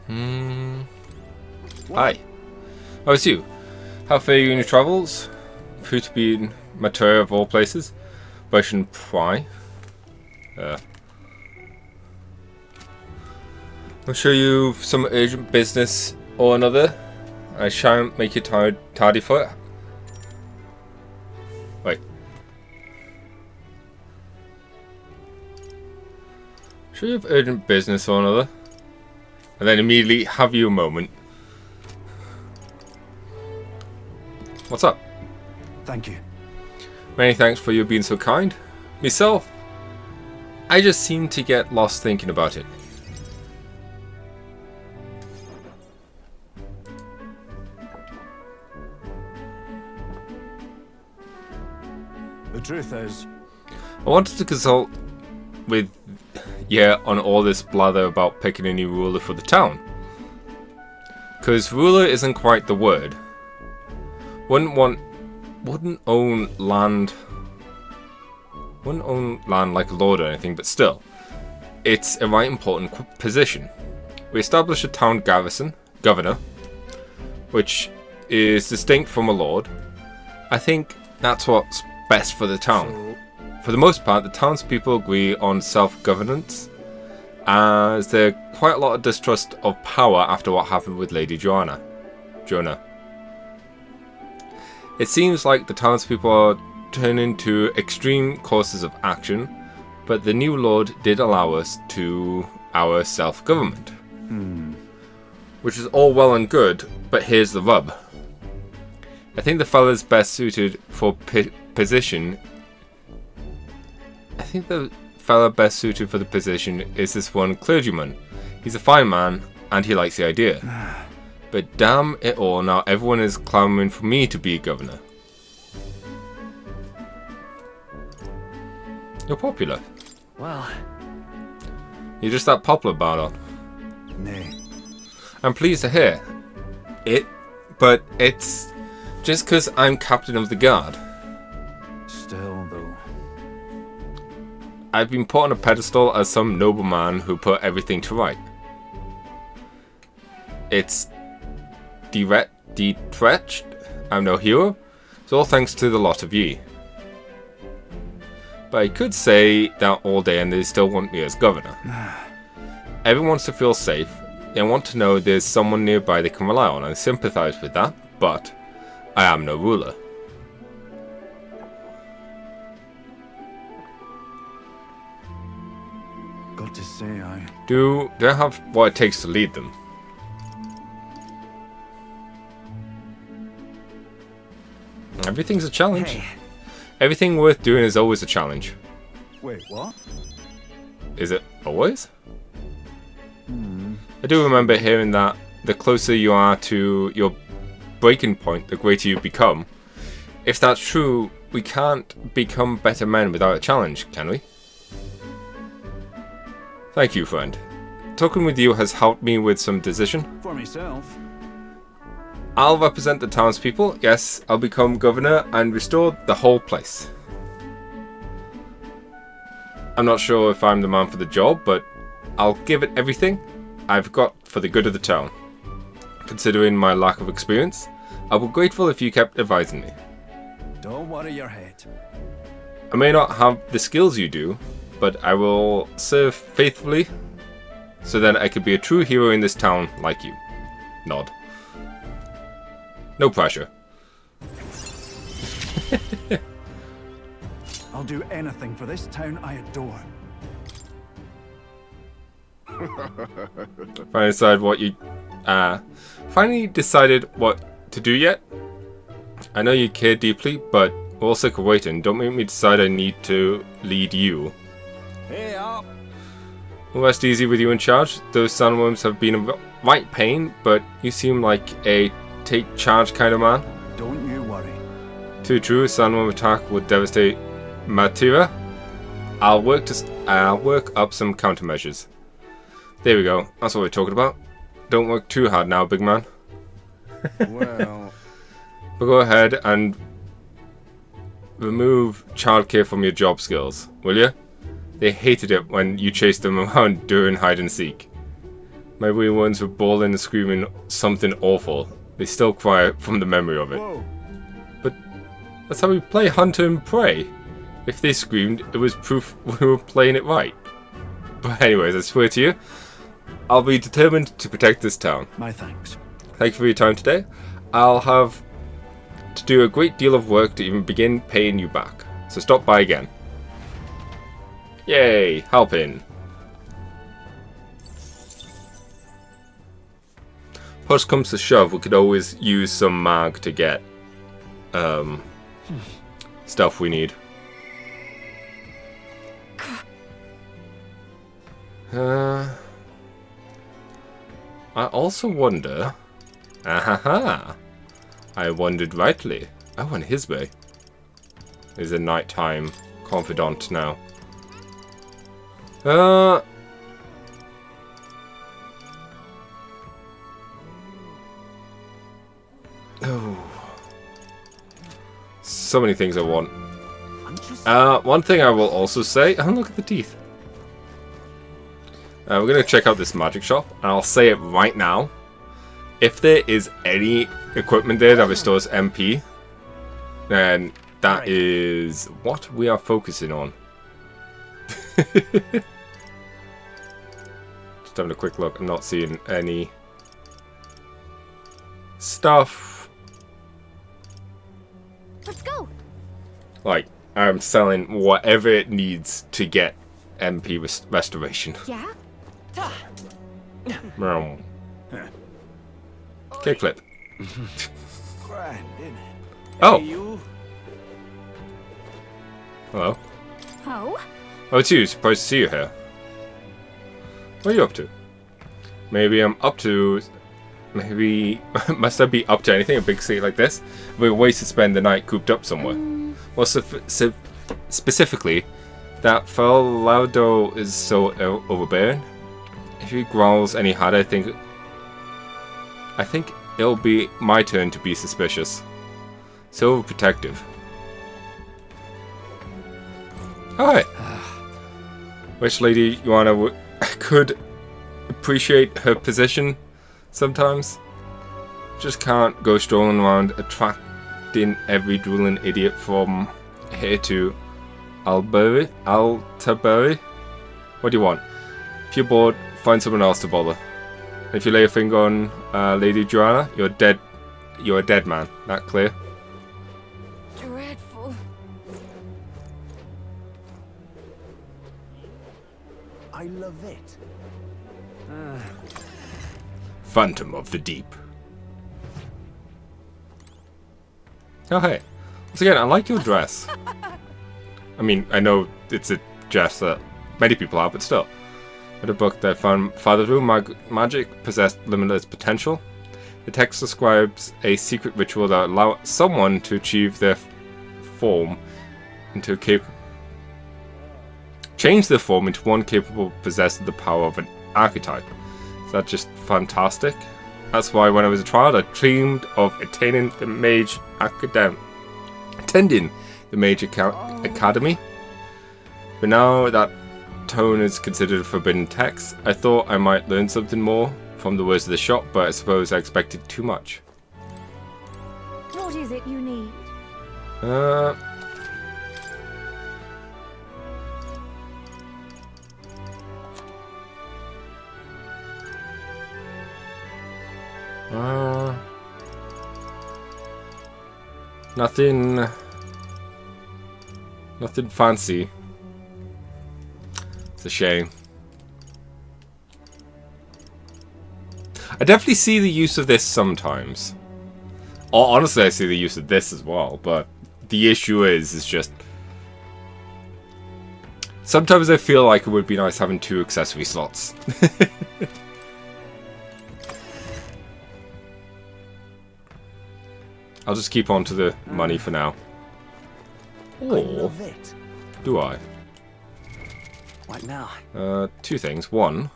Hi. Oh, it's you. How fare you in your travels? Food to be in Metaphore of all places. But I shouldn't pry. I'm sure you've some urgent business or another. I shan't make you tardy for it. Wait. Sure you have urgent business or another. And then immediately have you a moment. What's up? Thank you. Many thanks for you being so kind. Myself, I just seem to get lost thinking about it. The truth is, I wanted to consult with you on all this blather about picking a new ruler for the town. Because ruler isn't quite the word. Wouldn't own land like a lord or anything, but still, it's a right important position. We establish a town governor, which is distinct from a lord. I think that's what's best for the town. For the most part, the townspeople agree on self-governance, as there's quite a lot of distrust of power after what happened with Lady Jonah. It seems like the townspeople are turning to extreme courses of action, but the new lord did allow us to our self-government. Which is all well and good, but here's the rub. I think the fella's best suited for position. I think the fella best suited for the position is this one clergyman. He's a fine man, and he likes the idea. But damn it all, now everyone is clamouring for me to be governor. You're popular. well, You're just that popular, Barlow. nay. I'm pleased to hear it, but it's just because I'm captain of the guard. Still, though. I've been put on a pedestal as some nobleman who put everything to right. It's detretched. I'm no hero. It's all thanks to the lot of ye. But I could say that all day and they still want me as governor. Everyone wants to feel safe. They want to know there's someone nearby they can rely on. I sympathize with that, but I am no ruler. Got to say, Do I have what it takes to lead them? Everything's a challenge. Hey. Everything worth doing is always a challenge. Wait, what? Is it always? I do remember hearing that the closer you are to your breaking point, the greater you become. If that's true, we can't become better men without a challenge, can we? Thank you, friend. Talking with you has helped me with some decision. For myself. I'll represent the townspeople. Yes, I'll become governor and restore the whole place. I'm not sure if I'm the man for the job, but I'll give it everything I've got for the good of the town. Considering my lack of experience, I would be grateful if you kept advising me. Don't worry your head. I may not have the skills you do, but I will serve faithfully so that I could be a true hero in this town like you. Nod. No pressure. I'll do anything for this town I adore. Finally decided what to do yet? I know you care deeply, but we're all sick of waiting. Don't make me decide I need to lead you. Hey up! Well, rest easy with you in charge. Those sandworms have been a right pain, but you seem like a take charge kind of man. Don't you worry. Too true, a sandworm attack would devastate Matira. I'll work up some countermeasures. There we go. That's what we're talking about. Don't work too hard now, big man. Well, But go ahead and remove childcare from your job skills, will you? They hated it when you chased them around doing hide and seek. My wee ones were bawling and screaming something awful. They still cry from the memory of it. Whoa. But that's how we play Hunter and Prey. If they screamed, it was proof we were playing it right. But anyways, I swear to you, I'll be determined to protect this town. My thanks. Thank you for your time today. I'll have to do a great deal of work to even begin paying you back. So stop by again. Yay, helping. Push comes to shove, we could always use some mag to get stuff we need. I also wonder. Ahaha! I wondered rightly. I went his way. Is a nighttime confidant now. Oh. So many things I want. One thing I will also say. Oh, look at the teeth. We're going to check out this magic shop, and I'll say it right now. If there is any equipment there that restores MP, then that is what we are focusing on. Just having a quick look. I'm not seeing any stuff. Let's go. Like, I'm selling whatever it needs to get MP restoration. Yeah? Kickflip. Grand, innit? Oh. Hey, you. Hello. Oh? Oh, it's you. Surprised to see you here. What are you up to? Maybe I'm up to... Maybe... Must I be up to anything? A big city like this? We're a waste to spend the night cooped up somewhere. Well, specifically, that Falado is so overbearing. If he growls any harder, I think it'll be my turn to be suspicious. So protective. Alright. Which lady Joanna could appreciate her position sometimes. Just can't go strolling around attracting every drooling idiot from here to Altabury. What do you want? If you're bored, find someone else to bother. If you lay a finger on Lady Joanna, you're dead. You're a dead man. That clear? Dreadful. I love it. Phantom of the Deep. Oh hey. Once again, I like your dress. I mean, I know it's a dress that many people have, but still. Read a book that found Father through magic possessed limitless potential. The text describes a secret ritual that allows someone to achieve their form into change their form into one capable possessing the power of an archetype. Is that just fantastic? That's why when I was a child, I dreamed of attending the Mage Academy. But now that tone is considered forbidden text, I thought I might learn something more from the words of the shop, but I suppose I expected too much. What is it you need? Nothing fancy. It's a shame. I definitely see the use of this sometimes. Honestly, I see the use of this as well, but the issue is just... Sometimes I feel like it would be nice having 2 accessory slots. I'll just keep on to the money for now. I love it. Do I? What now? 2 things. 1,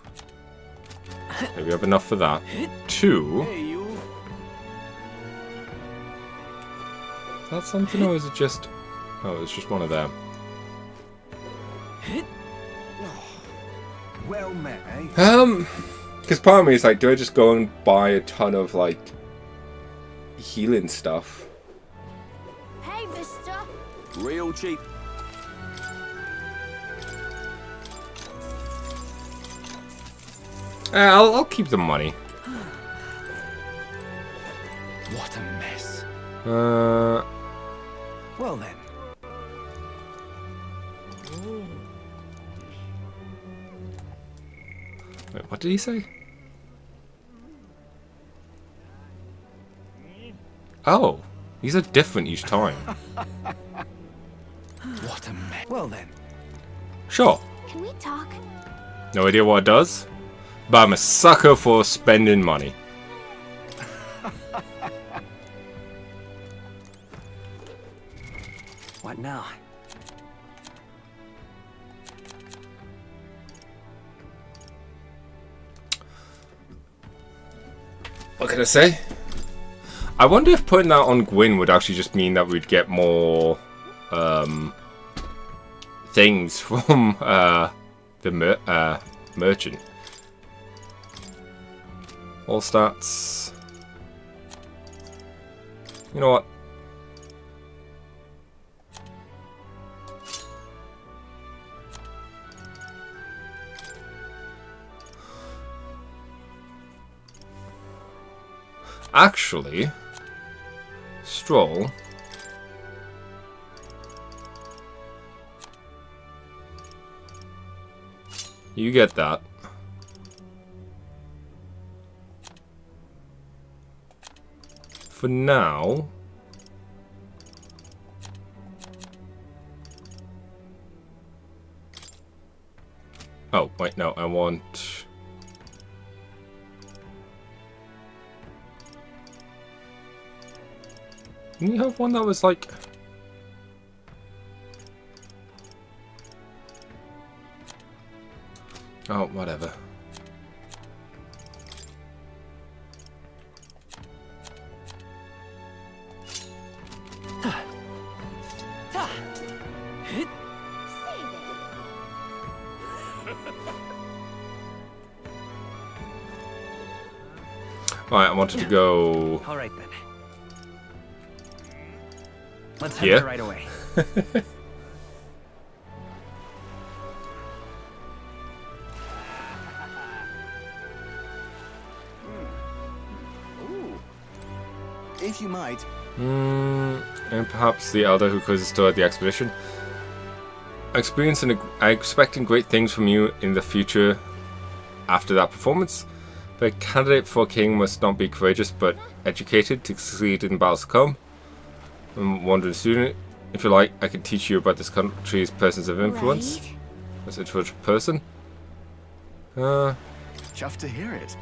maybe we have enough for that. 2, Hey, you. is that something or is it just... Oh, it's just one of them. Well met, eh? Because part of me is like, do I just go and buy a ton of like healing stuff? Hey, mister. Real cheap. I'll keep the money. What a mess. Uh, Well then. wait, what did he say? Oh, these are different each time. What a mess. Well then. Sure. Can we talk? No idea what it does, but I'm a sucker for spending money. What now? What can I say? I wonder if putting that on Gwyn would actually just mean that we'd get more things from the merchant. All stats. You know what? Actually, Stroll. You get that. For now. Oh, wait, no, I want... Didn't you have one that was like... Oh, whatever. Right, I wanted to go All right then. Let's here. head right away. Ooh. If you might. And perhaps the elder who closes store at the expedition. I'm expecting great things from you in the future after that performance. The candidate for king must not be courageous but educated to succeed in battles to come. I'm wandering student. If you like, I can teach you about this country's persons of influence. Right. As a trusted person. Chuffed to hear it.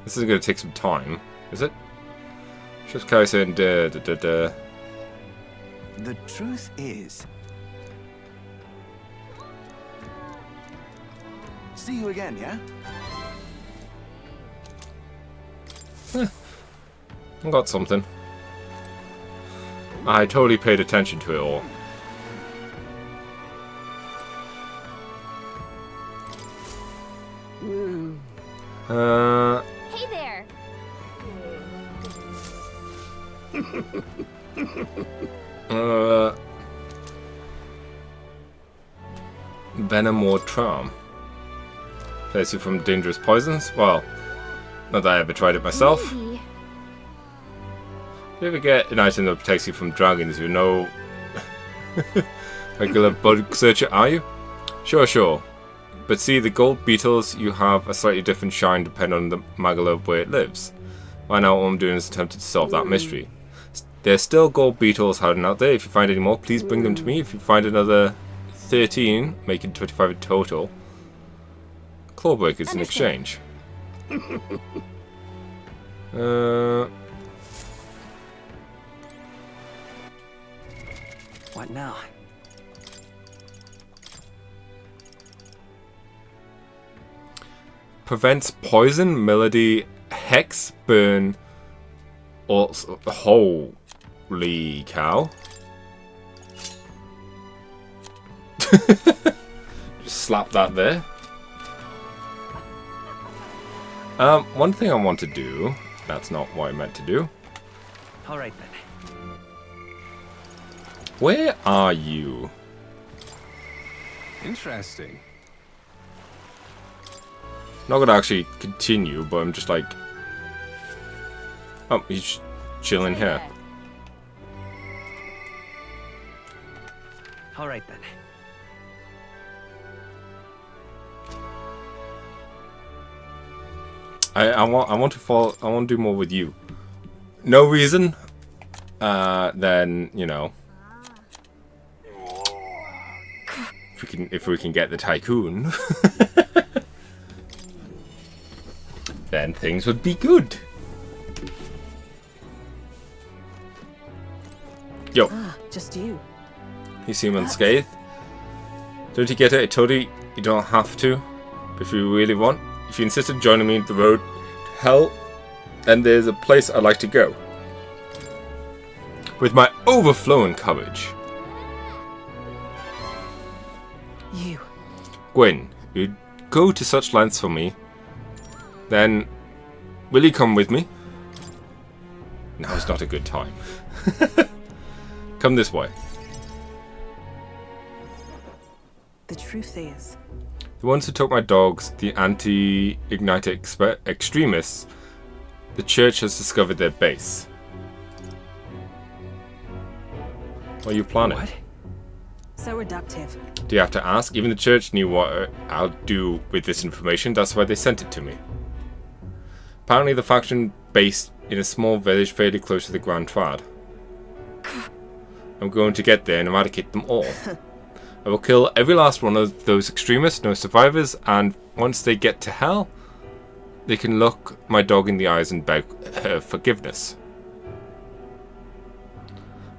This is going to take some time, is it? Just carry saying The truth is. See you again, yeah? I got something. I totally paid attention to it all. Hey there. Venom or Charm. Place you from dangerous poisons? Well, not that I ever tried it myself. Maybe. If you ever get an item that protects you from dragons, you're no regular bug searcher, are you? Sure. But see, the gold beetles, you have a slightly different shine depending on the magala where it lives. Right now, all I'm doing is attempting to solve that mystery. There's still gold beetles hiding out there. If you find any more, please bring them to me. If you find another 13, making 25 in total, clawbreakers in exchange. What now? Prevents poison, melody, hex, burn, or... Holy cow. Just slap that there. One thing I want to do, that's not what I meant to do. Alright then. Where are you? Interesting. Not gonna actually continue, but I'm just like... Oh, he's chilling here. Alright then. I want to do more with you. No reason. Then, you know, if we can get the tycoon, then things would be good. Yo, Just you. you seem unscathed. Don't you get it? I told you you don't have to, but if you really want. If you insist on joining me on the road to hell, then there's a place I'd like to go. With my overflowing courage. You. Gwen, you'd go to such lengths for me. Then, will you come with me? Now is not a good time. Come this way. The truth is, The ones who took my dogs, the anti-Ignite extremists, the church has discovered their base. What are you planning? What? so reductive. Do you have to ask? Even the church knew what I'll do with this information, that's why they sent it to me. Apparently the faction based in a small village fairly close to the Grand Trad. I'm going to get there and eradicate them all. I will kill every last one of those extremists, no survivors, and once they get to hell, they can look my dog in the eyes and beg her forgiveness.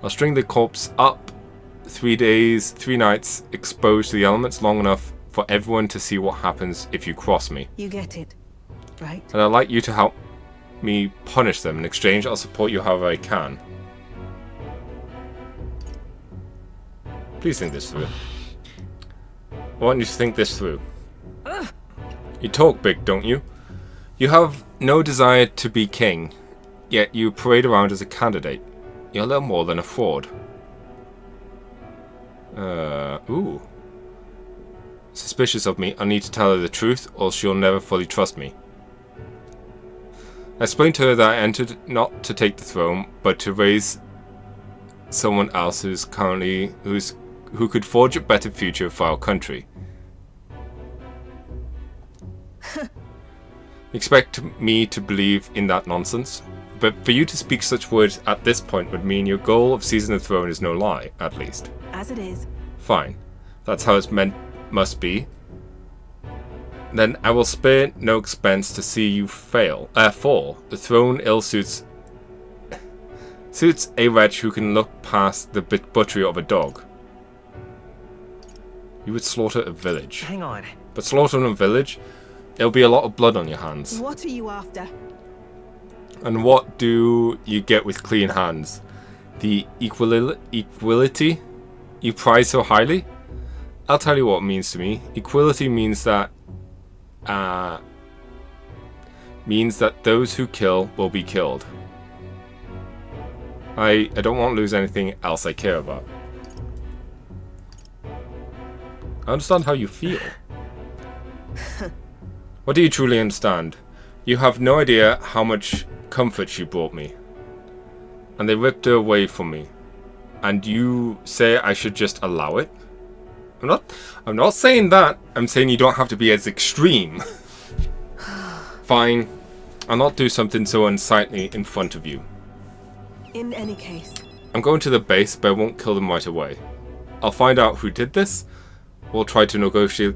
I'll string the corpse up 3 days, 3 nights, exposed to the elements long enough for everyone to see what happens if you cross me. You get it, right? And I'd like you to help me punish them. In exchange, I'll support you however I can. Please think this through. I want you to think this through. You talk big, don't you? You have no desire to be king, yet you parade around as a candidate. You're little more than a fraud. Ooh. Suspicious of me, I need to tell her the truth, or she'll never fully trust me. I explained to her that I entered not to take the throne, but to raise someone else who could forge a better future for our country. Expect me to believe in that nonsense? But for you to speak such words at this point would mean your goal of seizing the throne is no lie, at least. As it is. Fine. That's how it's must be. Then I will spare no expense to see you fall. The throne ill suits a wretch who can look past the butchery of a dog. You would slaughter a village. Hang on. But slaughtering a village, there'll be a lot of blood on your hands. What are you after? And what do you get with clean hands? The equality you prize so highly? I'll tell you what it means to me. Equality means that those who kill will be killed. I don't want to lose anything else I care about. I understand how you feel. What do you truly understand? You have no idea how much comfort she brought me. And they ripped her away from me. And you say I should just allow it? I'm not saying that. I'm saying you don't have to be as extreme. Fine. I'll not do something so unsightly in front of you. In any case. I'm going to the base, but I won't kill them right away. I'll find out who did this. We'll try to negotiate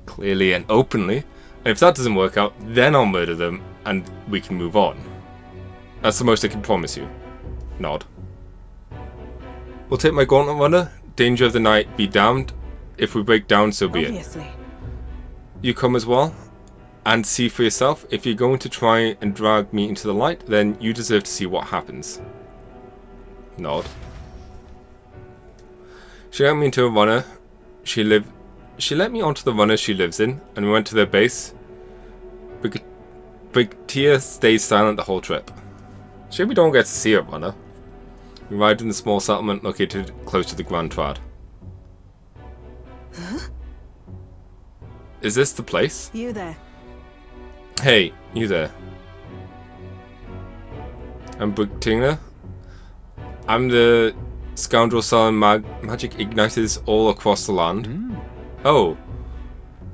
clearly and openly. And if that doesn't work out, then I'll murder them and we can move on. That's the most I can promise you. Nod. We'll take my gauntlet runner. Danger of the night be damned. If we break down, so be Obviously. it. You come as well. And see for yourself. If you're going to try and drag me into the light, then you deserve to see what happens. Nod. She let me into a runner. She let me onto the runner she lives in, and we went to their base. Brigadier stays silent the whole trip. Shame we don't get to see her, Runner. We arrived in the small settlement located close to the Grand Trad. Huh? Is this the place? You there? Hey, you there. I'm Brigadier. I'm the scoundrel selling magic igniters all across the land. Oh,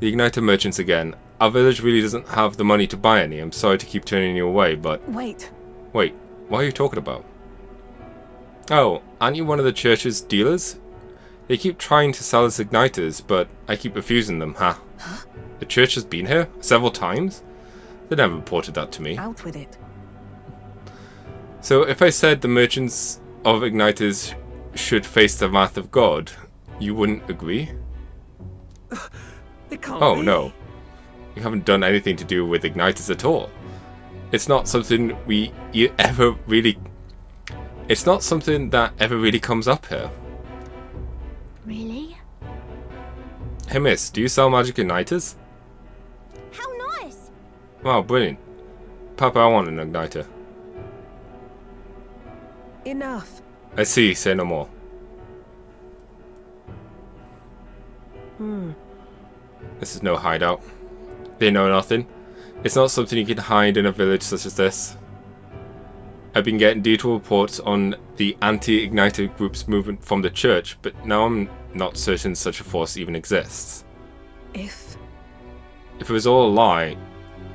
the igniter merchants again. Our village really doesn't have the money to buy any. I'm sorry to keep turning you away, but... Wait. Wait, what are you talking about? Oh, aren't you one of the church's dealers? They keep trying to sell us igniters, but I keep refusing them, huh? The church has been here several times? They never reported that to me. Out with it. So if I said the merchants of igniters should face the wrath of God, you wouldn't agree? It can't Oh, be. no. You haven't done anything to do with igniters at all. It's not something It's not something that ever really comes up here. Really? Hey miss, do you sell magic igniters? How nice! Wow, brilliant. Papa, I want an igniter. Enough. I see, say no more. This is no hideout. They know nothing. It's not something you can hide in a village such as this. I've been getting detailed reports on the anti-igniter group's movement from the church, but now I'm not certain such a force even exists. If If it was all a lie,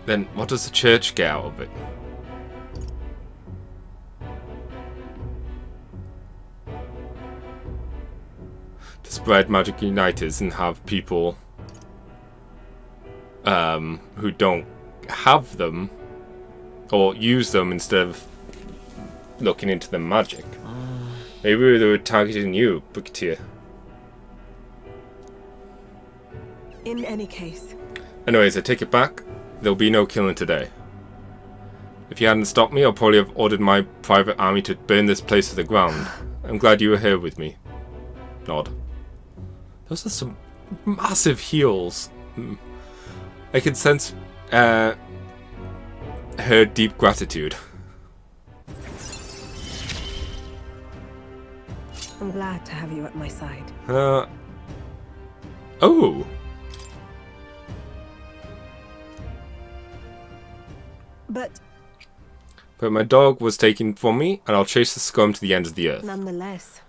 then what does the church get out of it? To spread magic igniters and have people who don't have them or use them instead of looking into the magic. Maybe they were targeting you, Brigadier. in any case. Anyways, I take it back. There'll be no killing today. If you hadn't stopped me, I'd probably have ordered my private army to burn this place to the ground. I'm glad you were here with me. Nod. Those are some massive heals. I can sense her deep gratitude. I'm glad to have you at my side. Oh! But my dog was taken from me, and I'll chase the scum to the ends of the earth. Nonetheless.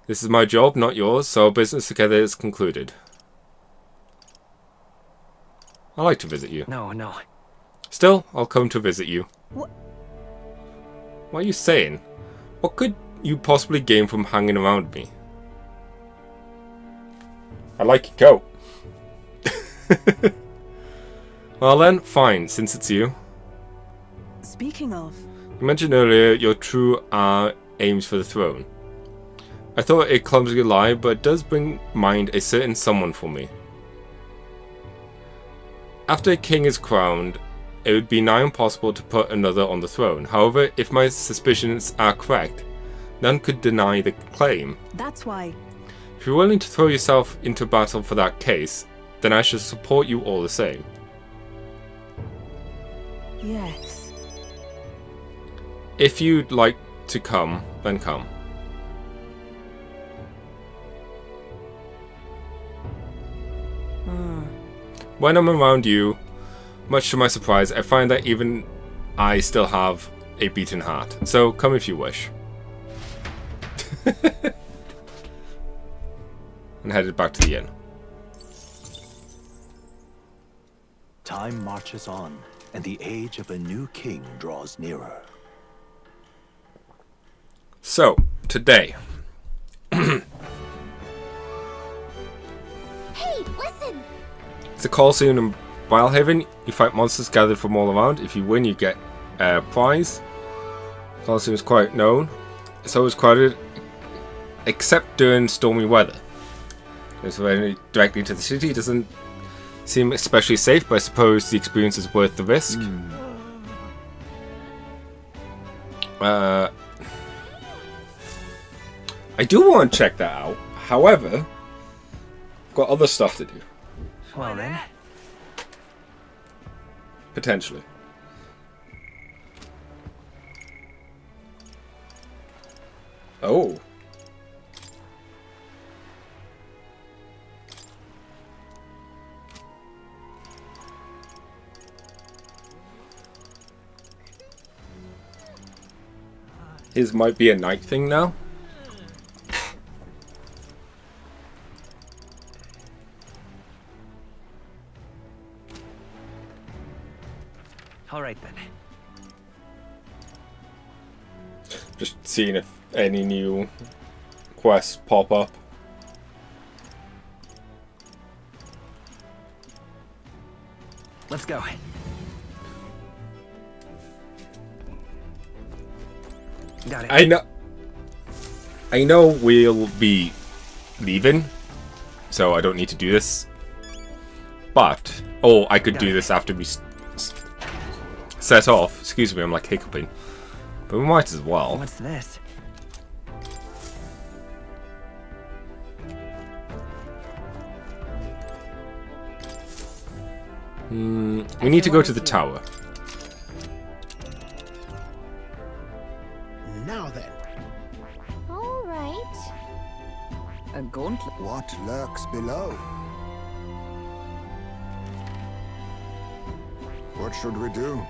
This is my job, not yours, so our business together is concluded. I like to visit you. No. Still, I'll come to visit you. What? What are you saying? What could you possibly gain from hanging around me? I like your coat. Well then, fine, since it's you. Speaking of, You mentioned earlier your true aims for the throne. I thought a clumsy lie, but it does bring mind a certain someone for me. After a king is crowned, it would be nigh impossible to put another on the throne. However, if my suspicions are correct, none could deny the claim. that's why. If you're willing to throw yourself into battle for that case, then I shall support you all the same. Yes. If you'd like to come, then come. When I'm around you, much to my surprise, I find that even I still have a beating heart. So come if you wish. And headed back to the inn. Time marches on, and the age of a new king draws nearer. So, today. Hey, listen! It's a Coliseum in Wilehaven. You fight monsters gathered from all around. If you win, you get a prize. Coliseum is quite known. It's always crowded, except during stormy weather. It's very directly into the city. It doesn't seem especially safe, but I suppose the experience is worth the risk. I do want to check that out. However, I've got other stuff to do. Well then. Potentially. Oh. His might be a night thing now. All right then. Just seeing if any new quests pop up. Let's go. Got it. I know we'll be leaving, so I don't need to do this. But I could do this after we set off. Excuse me, I'm like hiccuping. But we might as well. What's this? We need to go to the tower. Now then, All right. A gauntlet. what lurks below? What should we do?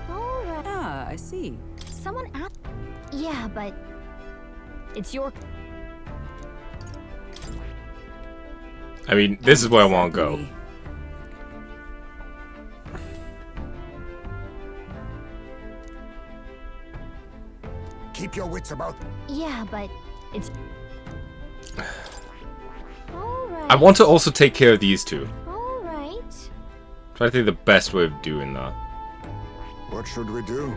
All right. Ah, I see. Someone asked. Yeah, but it's your. I mean, this is where I want to go. Certainly. Keep your wits about. Yeah, but it's. All right. I want to also take care of these two. All right. Try to think the best way of doing that. What should we do?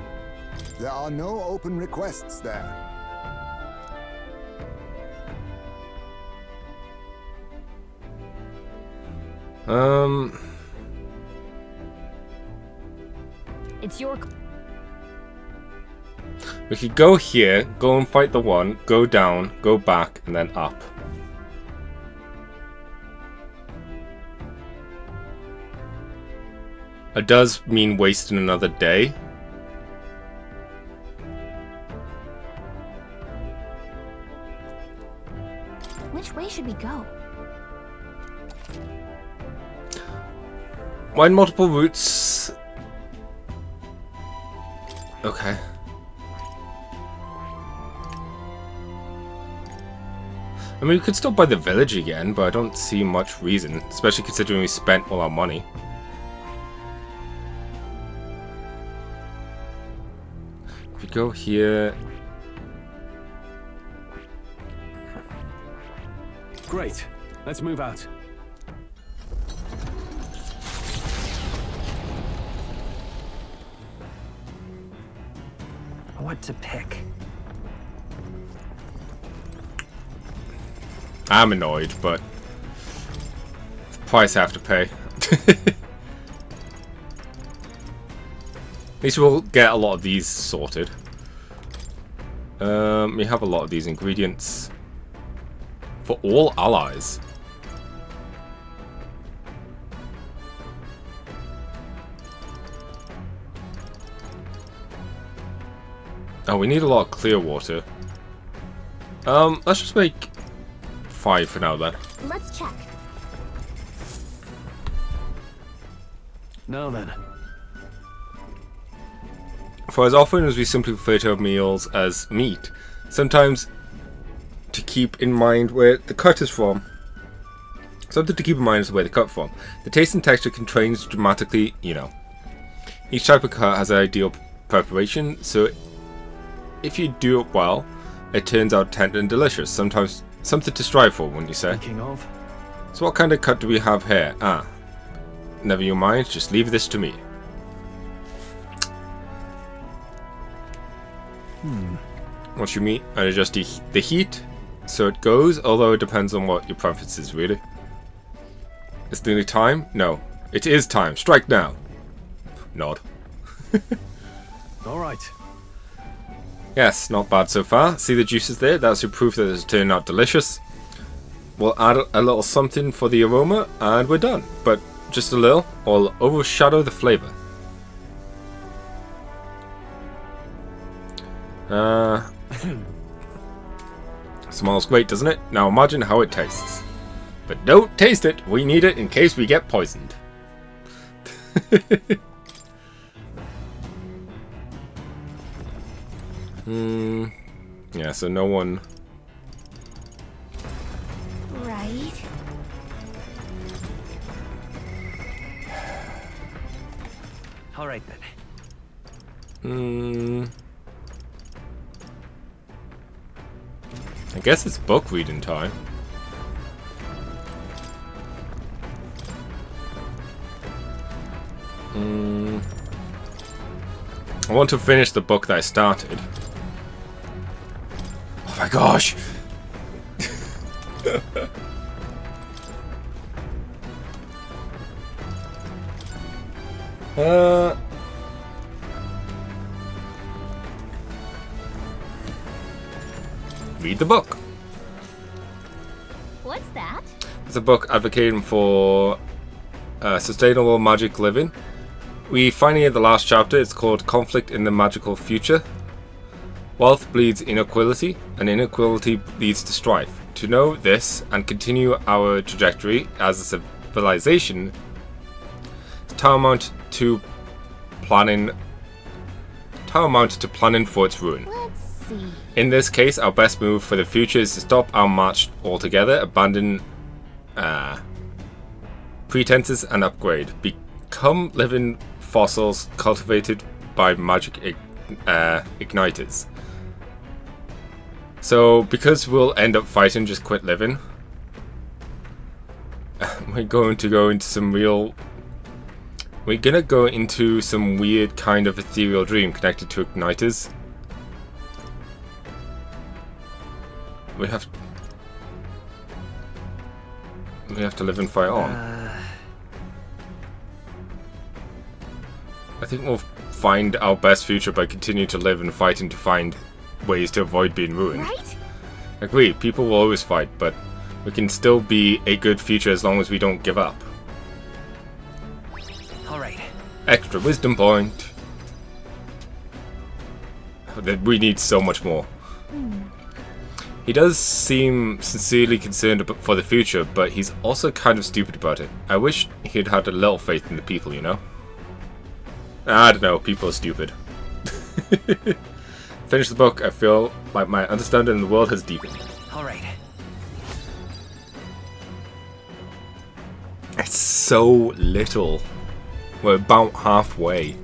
There are no open requests there. It's your. We could go here, go and fight the one, go down, go back, and then up. It does mean wasting another day. Which way should we go? Why multiple routes? Okay. I mean, we could stop by the village again, but I don't see much reason, especially considering we spent all our money. If we go here... Great. Let's move out. What to pick? I'm annoyed, but the price I have to pay. At least we'll get a lot of these sorted. We have a lot of these ingredients for all allies. Oh, we need a lot of clear water. Let's just make 5 for now then. Let's check. Now then. For as often as we simply refer to our meals as meat, sometimes to keep in mind where the cut is from. Something to keep in mind is where the cut from. The taste and texture can change dramatically, you know. Each type of cut has an ideal preparation, so if you do it well, it turns out tender and delicious. Sometimes something to strive for, wouldn't you say? Speaking of, So what kind of cut do we have here? Ah, never you mind, just leave this to me. Once you meet and adjust the heat, so it goes, although it depends on what your preference is, really. It's nearly time? No. It is time. Strike now. Nod. all right. Yes, not bad so far. See the juices there? That's your proof that it's turned out delicious. We'll add a little something for the aroma, and we're done. But just a little, or it'll overshadow the flavour. Smells great, doesn't it? Now imagine how it tastes. But don't taste it. We need it in case we get poisoned. Yeah, so no one... Right. All right then. I guess it's book reading time. I want to finish the book that I started. Oh my gosh! Read the book. What's that? It's a book advocating for sustainable magic living. We finally at the last chapter. It's called Conflict in the Magical Future. Wealth breeds inequality, and inequality leads to strife. To know this and continue our trajectory as a civilization is tantamount to planning for its ruin. Let's see. In this case, our best move for the future is to stop our march altogether, abandon pretenses, and upgrade. Become living fossils cultivated by magic igniters. So, because we'll end up fighting, just quit living. We're going to go into some weird kind of ethereal dream connected to igniters. We have to live and fight on. I think we'll find our best future by continuing to live and fighting to find ways to avoid being ruined. Right? Agreed, people will always fight, but we can still be a good future as long as we don't give up. All right. Extra wisdom point. We need so much more. He does seem sincerely concerned for the future, but he's also kind of stupid about it. I wish he'd had a little faith in the people, you know? I don't know, people are stupid. Finish the book, I feel like my understanding of the world has deepened. All right. It's so little. We're about halfway.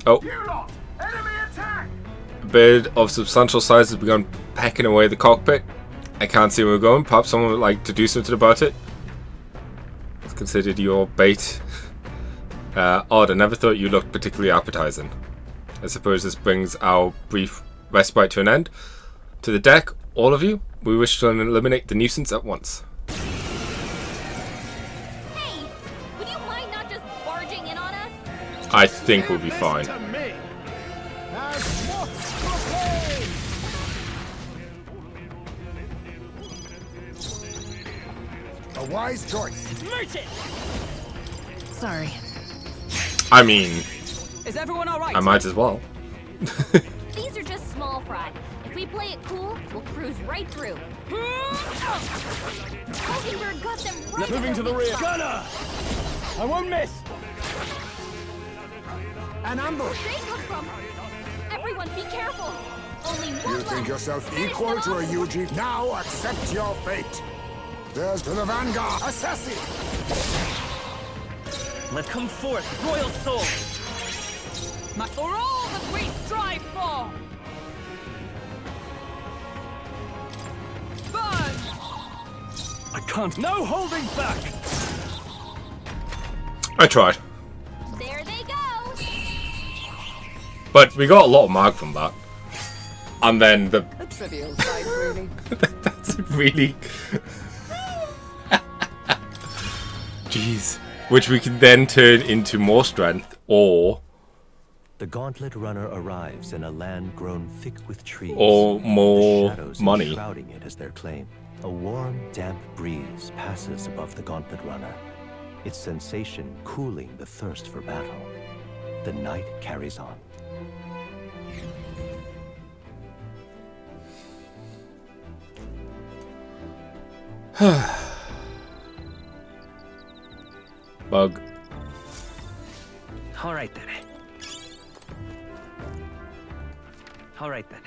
Oh. A bird of substantial size has begun pecking away the cockpit. I can't see where we're going. Perhaps someone would like to do something about it. It's considered your bait. Odd, I never thought you looked particularly appetizing. I suppose this brings our brief respite to an end. To the deck, all of you, we wish to eliminate the nuisance at once. Hey, would you mind not just barging in on us? I think we'll be fine. A wise choice. Sorry. I mean, Is everyone all right? I might as well. These are just small fry. If we play it cool, we'll cruise right through. Mockingbird got them right. Moving to the rear. Gunner! I won't miss! An ambush. Where they come from? Everyone, be careful. Only one You think left. yourself Finish equal them to a off. UG? Now accept your fate. There's to the vanguard. Assassin. Let come forth, royal soul! For all that we strive for! Burn! I can't. No holding back! I tried. There they go. But we got a lot of mag from that. And then the... A trivial side, really. That's really... Jeez. Which we can then turn into more strength, or... The Gauntlet Runner arrives in a land grown thick with trees. Or more the shadows money. enshrouding it as their claim. A warm, damp breeze passes above the Gauntlet Runner, its sensation cooling the thirst for battle. the night carries on. Bug. All right then. All right then.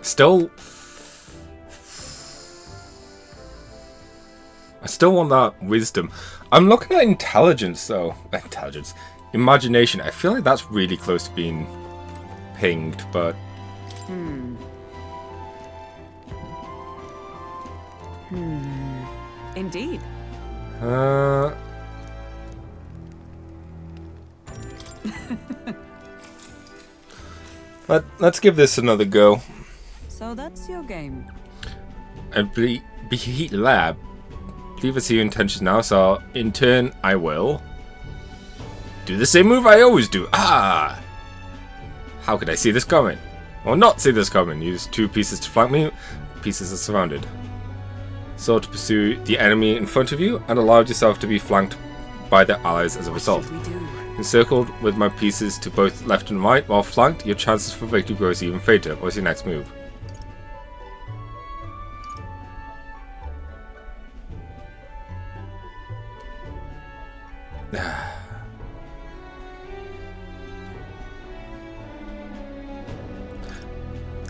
Still, I still want that wisdom. I'm looking at intelligence though. Intelligence, imagination. I feel like that's really close to being pinged, but Indeed. Let's give this another go. So that's your game. I believe I see your intentions now, so in turn I will do the same move I always do. Ah! How could I see this coming? Or not see this coming? Use 2 pieces to flank me. Pieces are surrounded. So to pursue the enemy in front of you and allow yourself to be flanked by their allies as a result. What should we do? Encircled with my pieces to both left and right, while flanked, your chances for victory grows even fainter. What's your next move?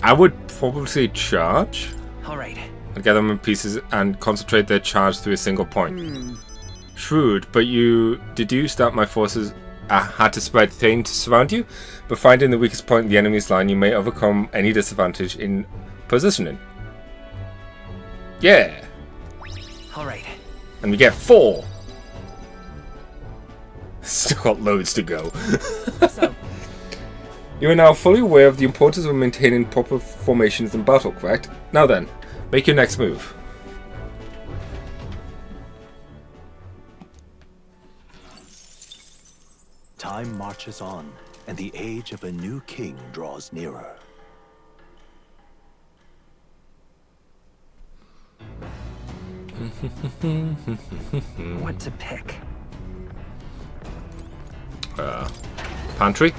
I would probably say charge. All right. And gather them in pieces and concentrate their charge through a single point. Shrewd, but you deduced that my forces had to spread thin to surround you, but finding the weakest point in the enemy's line, you may overcome any disadvantage in positioning. Yeah! All right. And we get 4! Still got loads to go. So, You are now fully aware of the importance of maintaining proper formations in battle, correct? Now then, make your next move. Time marches on, and the age of a new king draws nearer. What to pick? Pantry.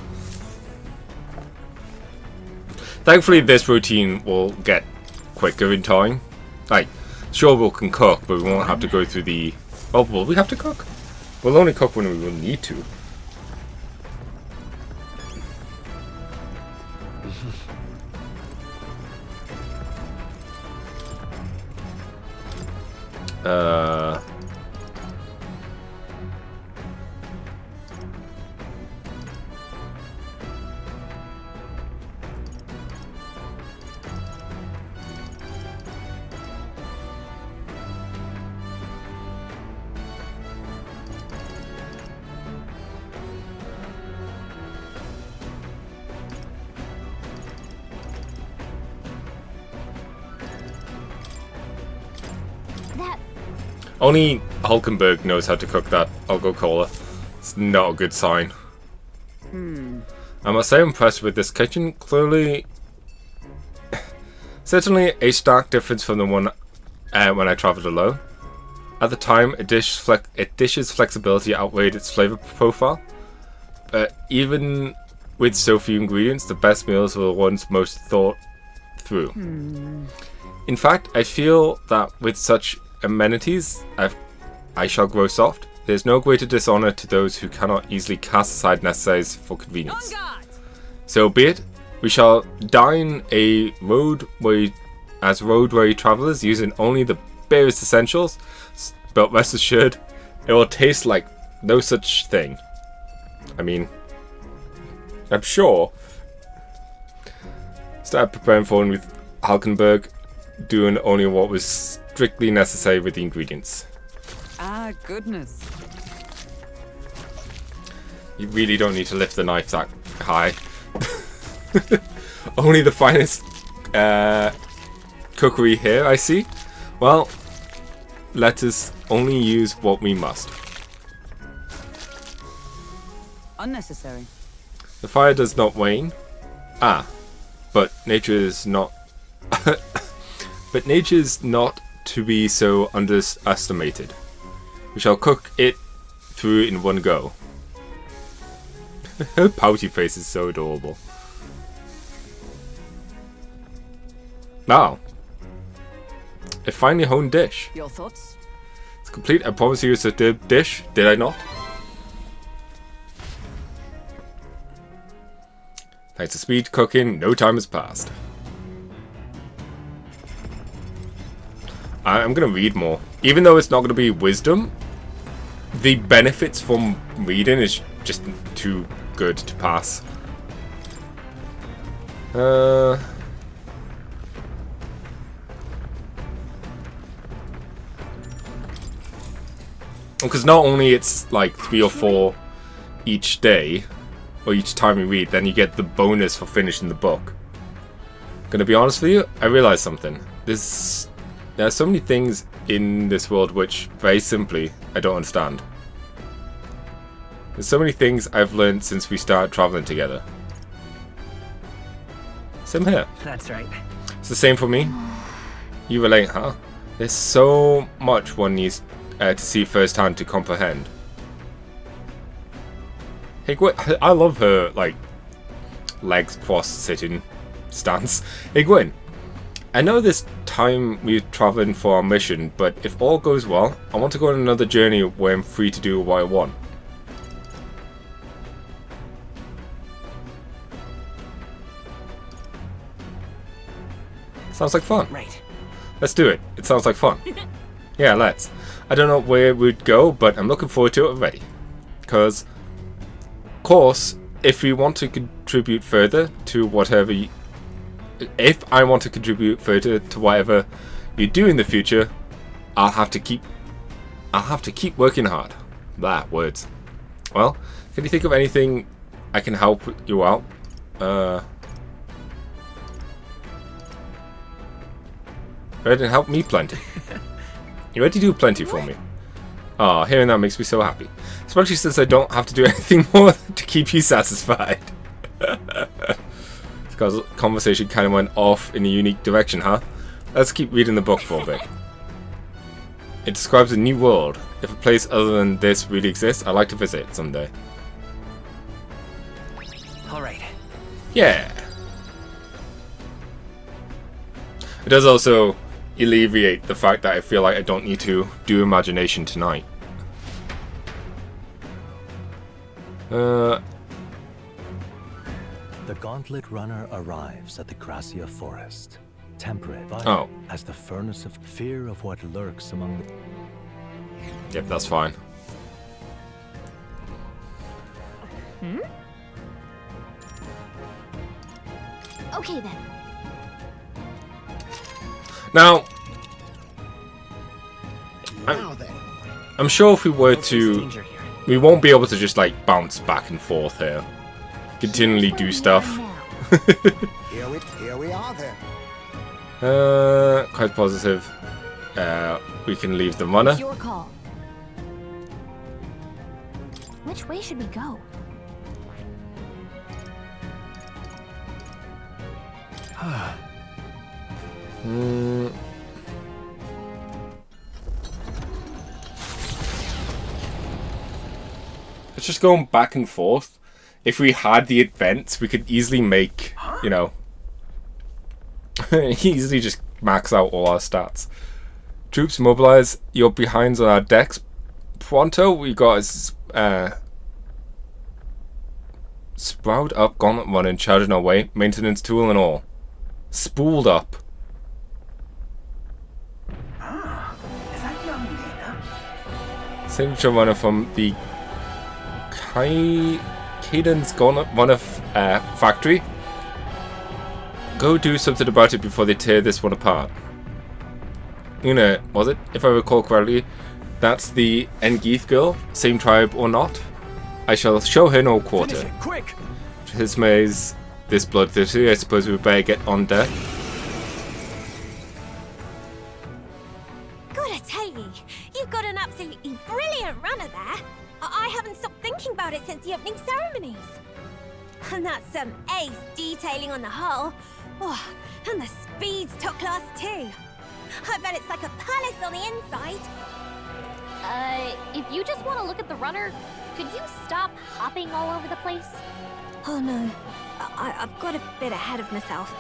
Thankfully, this routine will get quicker in time. Like, sure, we can cook, but we won't have to go through the... Oh, will we have to cook? We'll only cook when we will need to. That Only Hulkenberg knows how to cook that Algo Cola. It's not a good sign. I must say I'm impressed with this kitchen. Clearly, certainly a stark difference from the one when I travelled alone. At the time, a dish's flexibility outweighed its flavour profile. Even with so few ingredients, the best meals were the ones most thought through. In fact, I feel that with such amenities, I shall grow soft. There's no greater dishonour to those who cannot easily cast aside necessaries for convenience. on guard! So be it. We shall dine as roadway travellers, using only the barest essentials, but rest assured, it will taste like no such thing. I mean, I'm sure. Started preparing for one with Hulkenberg, doing only what was strictly necessary with the ingredients. Ah, goodness. You really don't need to lift the knife that high. Only the finest cookery here, I see. Well, let us only use what we must. Unnecessary. The fire does not wane. Ah, but nature is not. But nature is not to be so underestimated. We shall cook it through in one go. Her pouty face is so adorable. Now, a finely honed dish. Your thoughts? It's complete. I promise you it's a dish. Did I not? Thanks to speed cooking, no time has passed. I'm going to read more. Even though it's not going to be wisdom, the benefits from reading is just too good to pass. Because not only it's like 3 or 4 each day, or each time you read, then you get the bonus for finishing the book. Gonna be honest with you, I realized something. There are so many things in this world which, very simply, I don't understand. There's so many things I've learned since we started traveling together. Same here. That's right. It's the same for me. You relate, huh? There's so much one needs to see firsthand to comprehend. Hey, Gwyn, I love her, like, legs crossed sitting stance. Hey, Gwyn, I know this time we're traveling for our mission, but if all goes well, I want to go on another journey where I'm free to do what I want. Sounds like fun. Right. Let's do it. It sounds like fun. Yeah, let's. I don't know where we'd go, but I'm looking forward to it already. Because, of course, if we want to contribute further to whatever if I want to contribute further to whatever you do in the future, I'll have to keep working hard. Blah, words. Well, can you think of anything I can help you out? Ready to help me plenty. You already do plenty for me. Ah, hearing that makes me so happy. Especially since I don't have to do anything more to keep you satisfied. Because conversation kind of went off in a unique direction, huh? Let's keep reading the book for a bit. It describes a new world. If a place other than this really exists, I'd like to visit it someday. Alright. Yeah. It does also alleviate the fact that I feel like I don't need to do imagination tonight. The Gauntlet Runner arrives at the Gracia Forest, temperate but as the furnace of fear of what lurks among the... Yep, that's fine. Okay then. Now, Now then. I'm sure if we were There's to, danger here. we won't be able to just like bounce back and forth here, continually do stuff. Here we are then. Quite positive. We can leave the runner. It's your call. Which way should we go? It's just going back and forth. If we had the events, we could easily make, you know, easily just max out all our stats. Troops mobilize. Your behinds on our decks. Pronto, we got sprout up, gauntlet running, charging our way, maintenance tool and all. Spooled up. Is that young Nina? Signature runner from the Cadence Gauntlet Runner factory. Go do something about it before they tear this one apart. Una, was it? If I recall correctly, that's the Engeith girl, same tribe or not. I shall show her no quarter. Finish it, quick! His maze, this bloodthirsty, I suppose we better get on deck. Gotta tell you, you've got an absolutely brilliant runner there. I haven't stopped thinking about it since the opening ceremonies. And that's some ace detailing on the hull. Oh, and the speed's top class too. I bet it's like a palace on the inside. If you just want to look at the runner, could you stop hopping all over the place? Oh no, I've got a bit ahead of myself.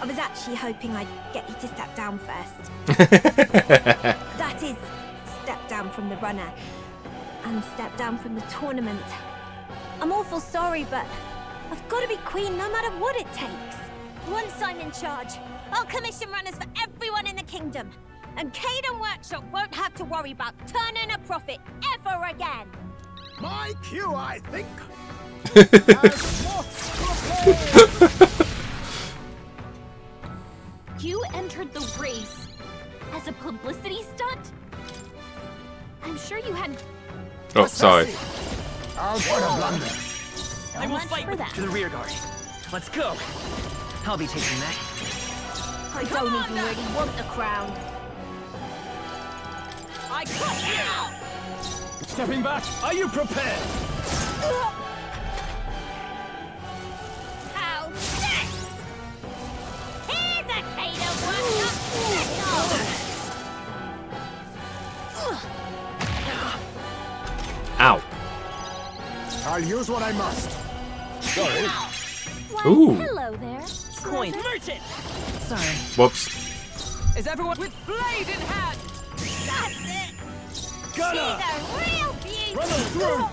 I was actually hoping I'd get you to step down first. That is, step down from the runner and step down from the tournament. I'm awful sorry, but I've got to be queen no matter what it takes. Once I'm in charge, I'll commission runners for everyone in the kingdom. And Caden Workshop won't have to worry about turning a profit ever again. My cue, I think. You entered the race as a publicity stunt? I'm sure you had Oh, sorry. I'll put a blunder. I will lunch fight for with that. to the rear guard. Let's go. I'll be taking that. I don't even really want the crown. I cut you! Stepping back, are you prepared? How's this? Here's a Caden Workshop special! Ow. I'll use what I must. Sorry. Why, Ooh. hello there. Coin. Merchant! Sorry. Whoops. Is everyone with blade in hand? That's it! Gunner! She's a real beauty! Run them through!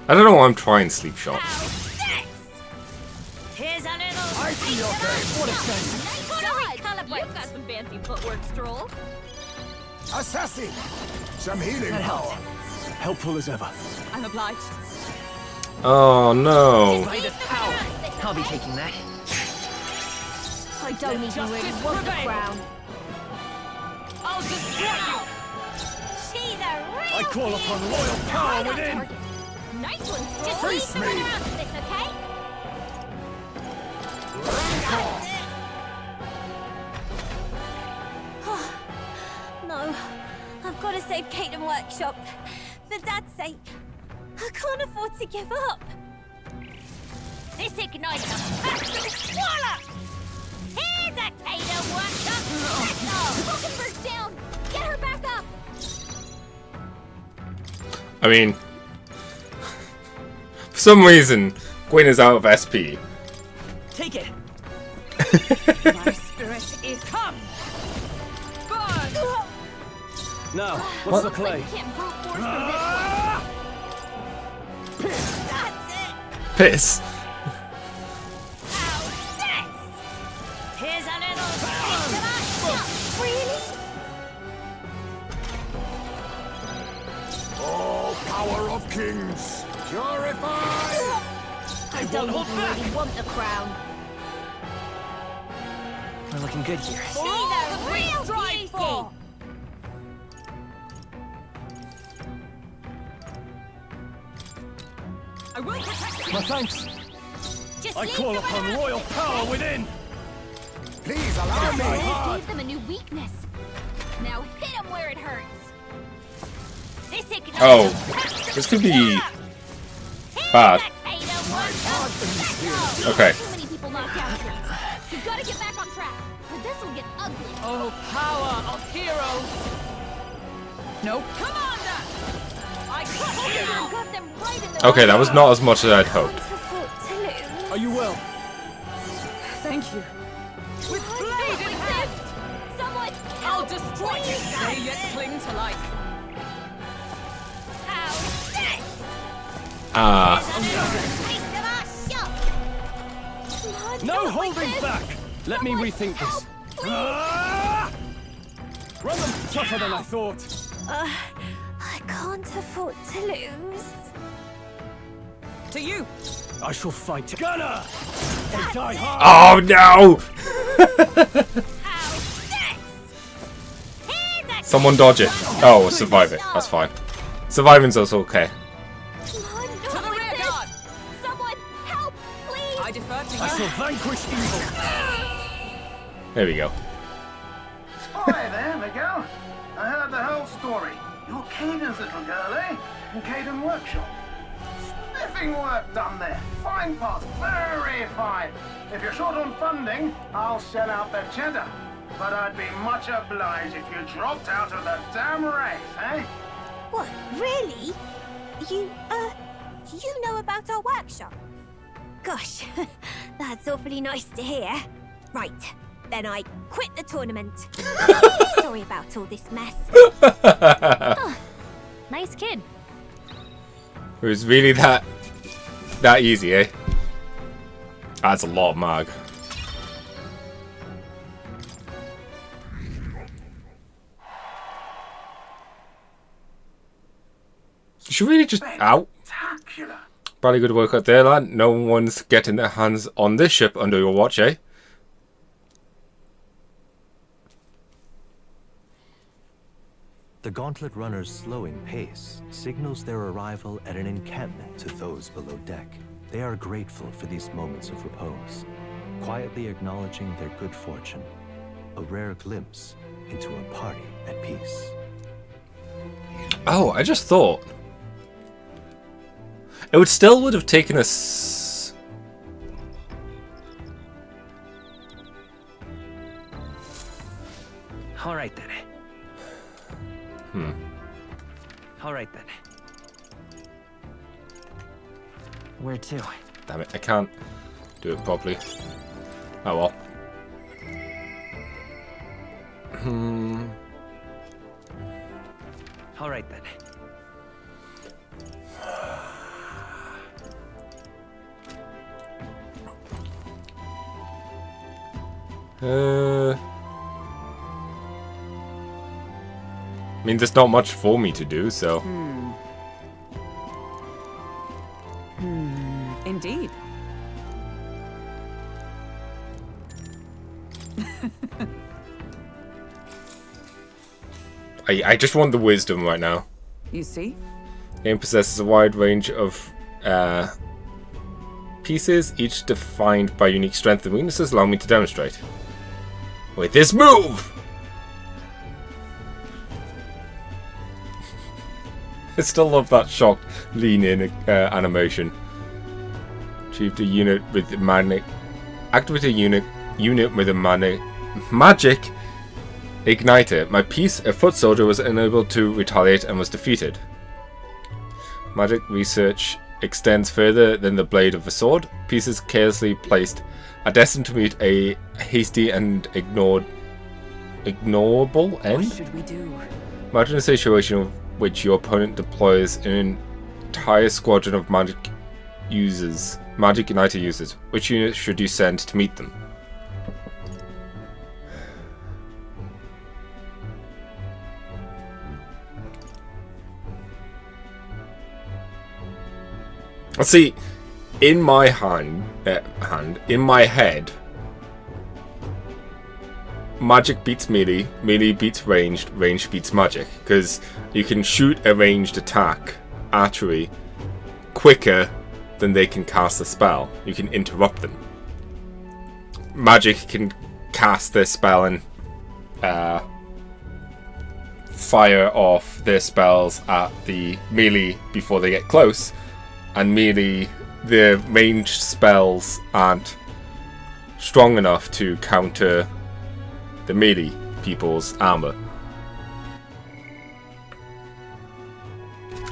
I don't know why I'm trying sleep shot. How's this? Here's a little... I see your game. What a shame. You've got some fancy footwork, Stroll. Assassin! Some healing That helped. power. Helpful as ever. I'm obliged. Oh no. By this power. I'll be taking that. I don't Let even really justice want the prevail. crown. I'll destroy you! She's a real I call upon royal power Right on within. target. Nice one, Stroll. Just Face leave the me. runner out of this, okay? No, I've got to save Caden Workshop. For Dad's sake. I can't afford to give up. This ignites a absolute swallow! Here's a Caden Workshop special! Hulkenberg's down! Get her back up! I mean, for some reason, Gwen is out of SP. Take it! My spirit is come! Burn! Now, what's the Looks like play? you can't brute force from this one. That's it! Piss. How's this? Here's a little taste of our shop. Really? Oh, power of kings. Purify! I don't even really want the crown. We're looking good here. She's a real strive for. beauty. I will protect you! My thanks. Just I leave call the upon runner out royal of this, power okay? within. Please allow me. They gave them a new weakness. Now hit them where it hurts. This ignites Oh, a absolute this could be swallow. bad. Here's a Caden Workshop special. Okay. Too many people knocked out here. You've got to get back on track, or this will get ugly. Oh, power of heroes! Nope. Commander! I cut Hulkenberg you! got them right in the Okay, that was not as much as I'd hoped. Are you well? Thank you. With blade in hand! Someone I'll help, destroy you! please. They yet cling to life. How's this? Ah, Taste of our shop. Come on, No not like holding this. back. Let me Someone rethink help, this. please. Ah! Run them tougher than I thought. I can't afford to lose. To you! I shall fight. Gunner! They die hard. oh no! How's this? Here's a Someone dodge it. Oh, survive it. That's fine. Surviving's also okay. Come on, To not the like rear this. guard! Someone help, please. I defer to I you. shall vanquish evil. There we go. Hi there, Miguel. I heard the whole story. You're Caden's little girl, eh? From Caden Workshop. Sniff Terrific work done there. Fine pot. Very fine. If you're short on funding, I'll shell out the cheddar. But I'd be much obliged if you dropped out of the damn race, eh? What, really? You know about our workshop? Gosh, that's awfully nice to hear. Right, then I quit the tournament. Sorry about all this mess. Oh, nice kid. It was really that easy, eh? That's a lot of mag. You should really just out. Spectacular. Probably good work out there, lad. No one's getting their hands on this ship under your watch, eh? The gauntlet runner's slowing pace signals their arrival at an encampment to those below deck. They are grateful for these moments of repose, quietly acknowledging their good fortune, a rare glimpse into a party at peace. Oh, I just thought. It would have taken us... All right then. All right then. Where to? Damn it, I can't do it properly. Oh well. All right then. I mean, there's not much for me to do, so... Indeed. I just want the wisdom right now. You see? Game possesses a wide range of pieces, each defined by unique strengths and weaknesses. Allow me to demonstrate. With this move! I still love that shocked lean-in animation. Achieved a unit with magnet. Activate a unit with a magic igniter. My piece, a foot soldier, was unable to retaliate and was defeated. Magic research extends further than the blade of a sword. Pieces carelessly placed are destined to meet a hasty and ignorable end. What should we do? Imagine a situation in which your opponent deploys an entire squadron of magic igniter users. Which unit should you send to meet them? Let's see. In my in my head, magic beats melee, melee beats ranged, ranged beats magic, because you can shoot a ranged attack, archery, quicker than they can cast a spell. You can interrupt them. Magic can cast their spell and fire off their spells at the melee before they get close, and melee, the ranged spells aren't strong enough to counter the melee people's armor.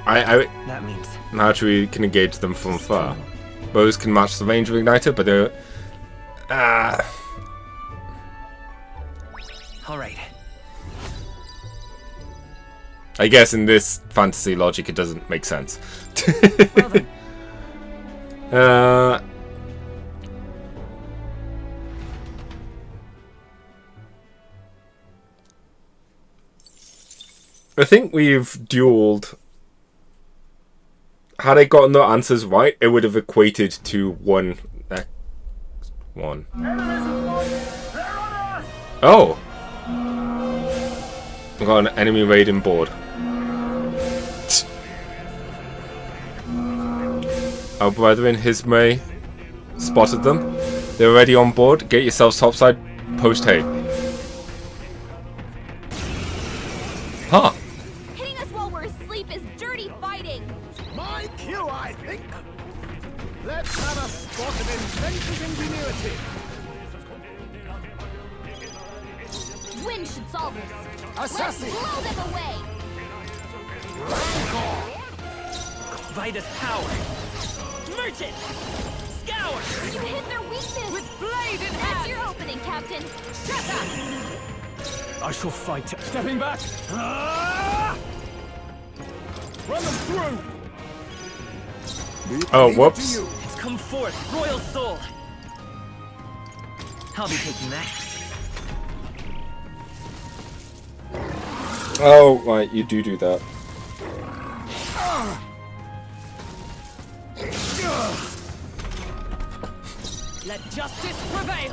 That means archery can engage them from far. Bows can match the range of igniter, but they're all right. I guess in this fantasy logic, it doesn't make sense. Well then. I think we've dueled. Had I gotten the answers right, it would have equated to one. Oh! We've got an enemy raiding board. Our brethren Hismay spotted them. They're already on board. Get yourselves topside. Post haste. Huh. Hitting us while we're asleep is dirty fighting. My cue, I think. Let's have a spot of inventive ingenuity. Wind should solve this. Assassin! Let's blow them away. Vitus power. Merchant! Scour! You hit their weakness. With blade in That's hand! your opening, Captain. Shut up! I shall fight. Stepping back. Ah! Run them through. Be Oh, it whoops. to you. It's come forth, royal soul! I'll be taking that. Oh, right, you do that. Let justice prevail!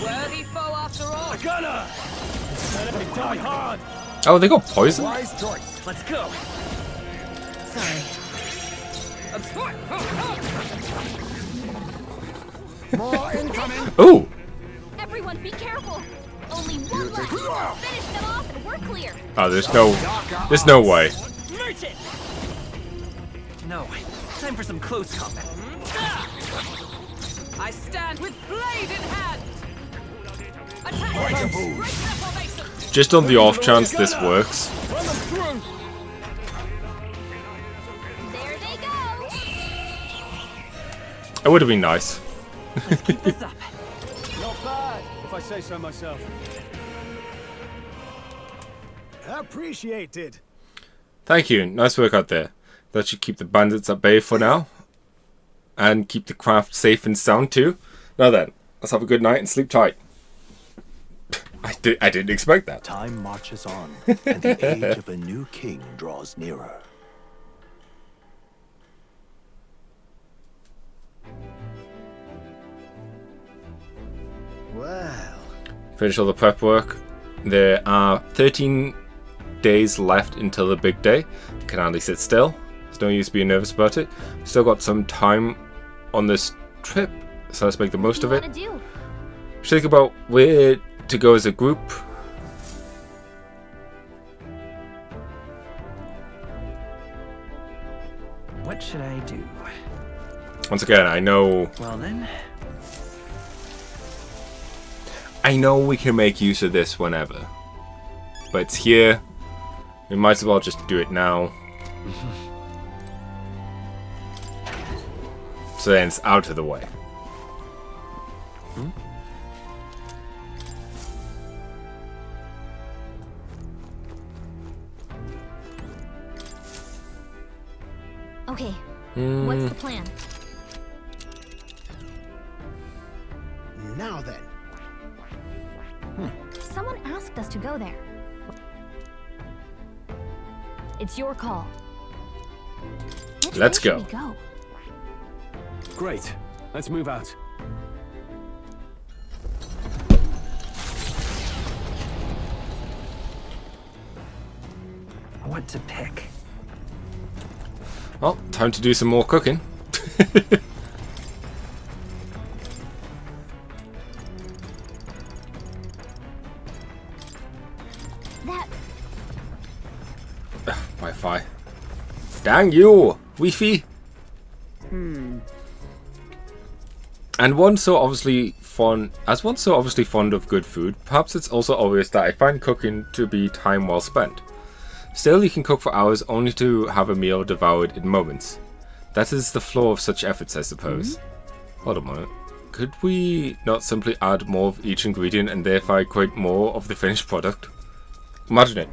Worthy foe after all! Gunner! Let me die hard. Oh, they got poison? Wise choice. Let's go! Sorry. Absort! More incoming. Oh! Everyone, be careful. Only one left. Finish them off and we're clear. Oh, there's no way. Merchant! No, time for some close combat. I stand with blade in hand! Attack! Break the formation! Just on the off chance this works. Run them through. There they go. It would have been nice. Let's keep this up. Not bad, if I say so myself. Appreciated. Thank you. Nice work out there. That should keep the bandits at bay for now. And keep the craft safe and sound too. Now then, let's have a good night and sleep tight. I didn't expect that. Time marches on, and the age of a new king draws nearer. Well. Finish all the prep work. There are 13 days left until the big day. Can hardly sit still. There's no use being nervous about it. Still got some time on this trip, so let's make the most of it. What do you want to do? Should think about where to go as a group. What should I do? Once again, I know Well then, we can make use of this whenever, but it's here. We might as well just do it now. So then it's out of the way. Okay. What's the plan? Now then. Someone asked us to go there. It's your call. Which Let's way go. should we go? Great. Let's move out. what to pick? Well, time to do some more cooking. That Wi-Fi. Dang you, Wi-Fi. And one so obviously fond of good food, perhaps it's also obvious that I find cooking to be time well spent. Still, you can cook for hours only to have a meal devoured in moments. That is the flaw of such efforts, I suppose. Hold on a moment. Could we not simply add more of each ingredient and thereby create more of the finished product? Imagine it.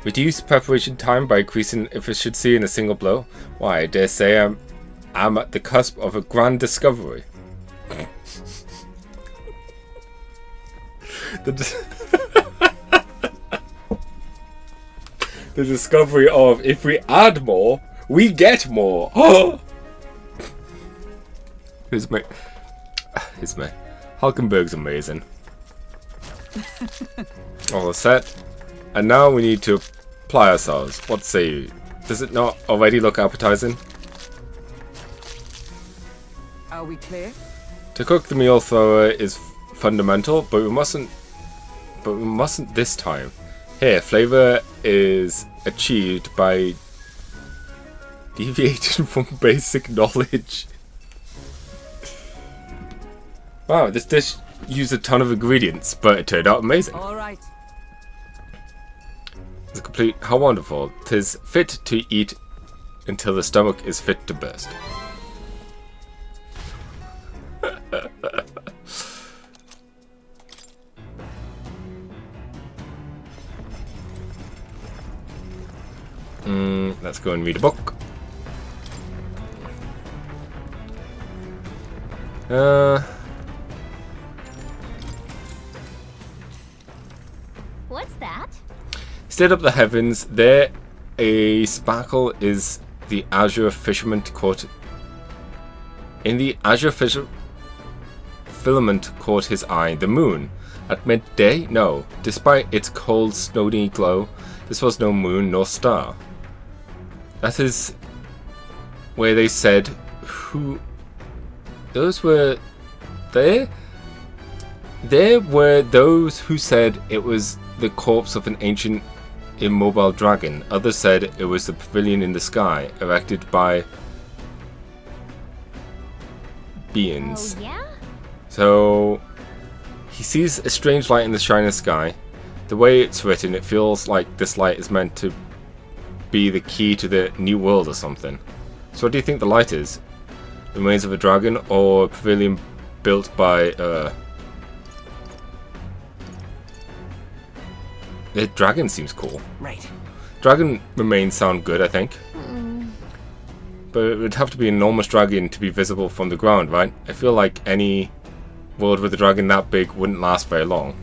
Reduce preparation time by increasing efficiency in a single blow. Why, I dare say I'm at the cusp of a grand discovery. The discovery of if we add more, we get more. Here's me. Hulkenberg's amazing. All set. And now we need to apply ourselves. What say you? Does it not already look appetizing? Are we clear? To cook the meal thrower is fundamental, but we mustn't this time. Here, flavor is achieved by deviating from basic knowledge. Wow, this dish used a ton of ingredients, but it turned out amazing. All right. It's a complete. How wonderful! 'Tis fit to eat until the stomach is fit to burst. Let's go and read a book. What's that? Stirred up the heavens, there a sparkle is the azure fisherman caught. In the azure filament caught his eye, the moon. At midday? No. Despite its cold, snowy glow, this was no moon nor star. That is where they said who. Those were. There were those who said it was the corpse of an ancient immobile dragon. Others said it was the pavilion in the sky, erected by beings. Oh, yeah? So he sees a strange light in the shining sky. The way it's written, it feels like this light is meant to be the key to the new world or something. So what do you think the light is? The remains of a dragon or a pavilion built by the dragon seems cool. Right. Dragon remains sound good, I think. But it would have to be an enormous dragon to be visible from the ground, right? I feel like any world with a dragon that big wouldn't last very long.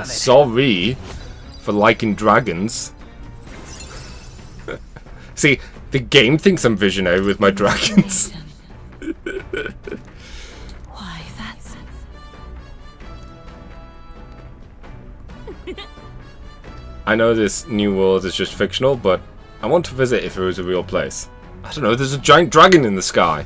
Sorry for liking dragons. See, the game thinks I'm visionary with my dragons. Why, that's... I know this new world is just fictional, but I want to visit if it was a real place. I don't know, there's a giant dragon in the sky.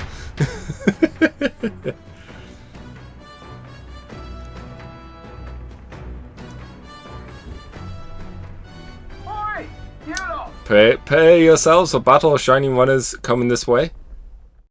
Oi! You lot! Prepare yourselves for battle, shining runners coming this way.